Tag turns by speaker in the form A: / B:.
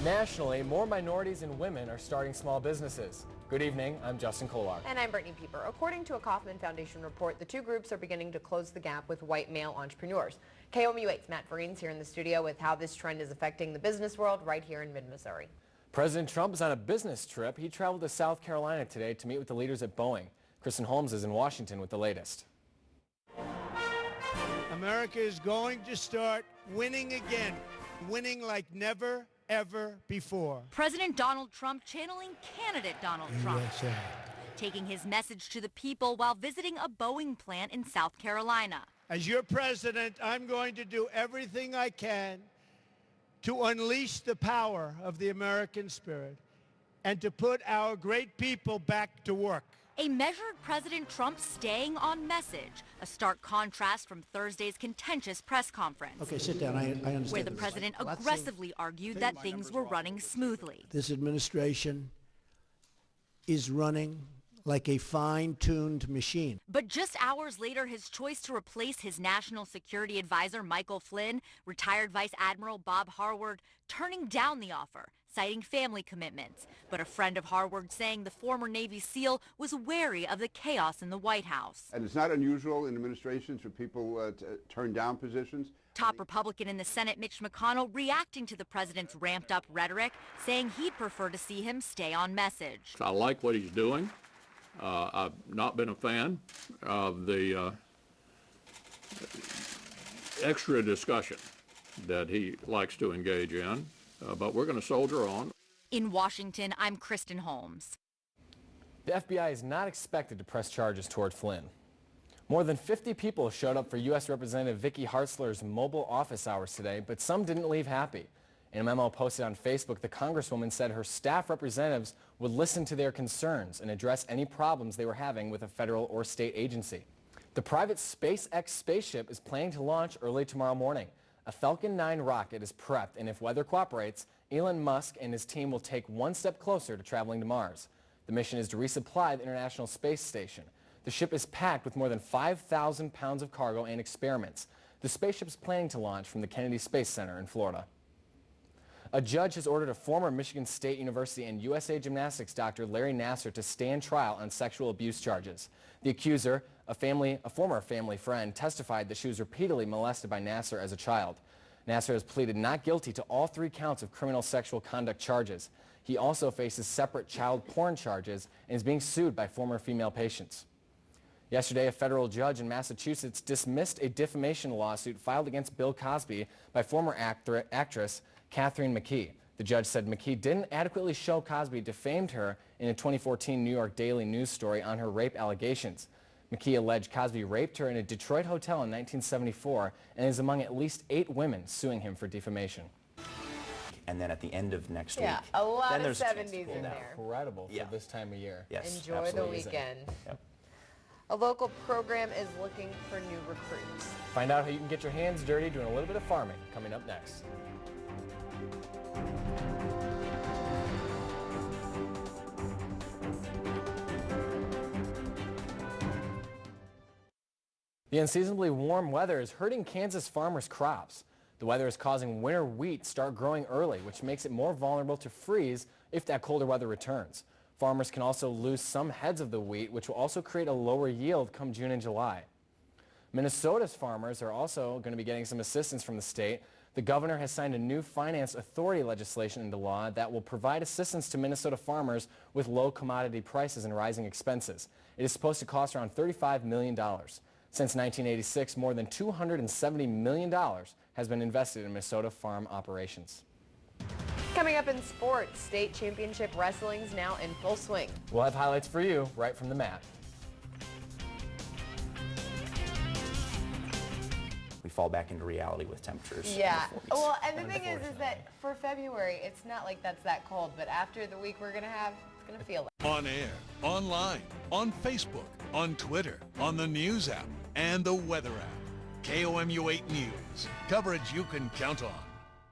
A: Nationally, more minorities and women are starting small businesses. Good evening, I'm Justin Kolar.
B: And I'm Brittany Pieper. According to a Kauffman Foundation report, the two groups are beginning to close the gap with white male entrepreneurs. KOMU8's Matt Vereen's here in the studio with how this trend is affecting the business world right here in mid-Missouri.
A: President Trump is on a business trip. He traveled to South Carolina today to meet with the leaders at Boeing. Kristen Holmes is in Washington with the latest.
C: America is going to start winning again, winning like never, ever before.
D: President Donald Trump channeling candidate Donald Trump,
C: USA.
D: Taking his message to the people while visiting a Boeing plant in South Carolina.
C: As your president, I'm going to do everything I can to unleash the power of the American spirit and to put our great people back to work.
D: A measured President Trump staying on message, a stark contrast from Thursday's contentious press conference.
E: Okay, sit down. I understand.
D: Where the president aggressively argued that things were running smoothly.
E: This administration is running like a fine-tuned machine.
D: But just hours later, his choice to replace his national security advisor, Michael Flynn, retired Vice Admiral Bob Harward, turning down the offer, citing family commitments. But a friend of Harward saying the former Navy SEAL was wary of the chaos in the White House.
F: And it's not unusual in administrations for people to turn down positions.
D: Top Republican in the Senate, Mitch McConnell, reacting to the president's ramped-up rhetoric, saying he'd prefer to see him stay on message.
G: I like what he's doing. I've not been a fan of the extra discussion that he likes to engage in, but we're going to soldier on.
D: In Washington, I'm Kristen Holmes.
A: The FBI is not expected to press charges toward Flynn. More than 50 people showed up for U.S. Representative Vicky Hartzler's mobile office hours today, but some didn't leave happy. In a memo posted on Facebook, the Congresswoman said her staff representatives would listen to their concerns and address any problems they were having with a federal or state agency. The private SpaceX spaceship is planning to launch early tomorrow morning. A Falcon 9 rocket is prepped, and if weather cooperates, Elon Musk and his team will take one step closer to traveling to Mars. The mission is to resupply the International Space Station. The ship is packed with more than 5,000 pounds of cargo and experiments. The spaceship is planning to launch from the Kennedy Space Center in Florida. A judge has ordered a former Michigan State University and USA Gymnastics doctor, Larry Nassar, to stand trial on sexual abuse charges. The accuser, a former family friend, testified that she was repeatedly molested by Nassar as a child. Nassar has pleaded not guilty to all 3 counts of criminal sexual conduct charges. He also faces separate child porn charges and is being sued by former female patients. Yesterday, a federal judge in Massachusetts dismissed a defamation lawsuit filed against Bill Cosby by former actress Catherine McKee. The judge said McKee didn't adequately show Cosby defamed her in a 2014 New York Daily News story on her rape allegations. McKee alleged Cosby raped her in a Detroit hotel in 1974 and is among at least 8 women suing him for defamation.
H: And then at the end of next week,
B: a lot
H: then
B: of
H: there's
B: 70s in there.
A: Incredible for this time of year.
H: Yes,
B: Enjoy
H: absolutely.
B: the weekend.
H: Yep.
B: A local program is looking for new recruits.
A: Find out how you can get your hands dirty doing a little bit of farming coming up next. The unseasonably warm weather is hurting Kansas farmers' crops. The weather is causing winter wheat start growing early, which makes it more vulnerable to freeze if that colder weather returns. Farmers can also lose some heads of the wheat, which will also create a lower yield come June and July. Minnesota's farmers are also going to be getting some assistance from the state. The governor has signed a new finance authority legislation into law that will provide assistance to Minnesota farmers with low commodity prices and rising expenses. It is supposed to cost around $35 million. Since 1986, more than $270 million has been invested in Minnesota farm operations.
B: Coming up in sports, state championship wrestling's now in full swing.
A: We'll have highlights for you right from the mat.
H: We fall back into reality with temperatures.
B: Yeah.
H: in the 40s.
B: Well, and the
H: In
B: thing is
H: 40s.
B: that for February, it's not like that's that cold, but after the week we're going to have, it's going to feel it.
I: On air, online, on Facebook, on Twitter, on the news app, and the weather app. KOMU 8 News. Coverage you can count on.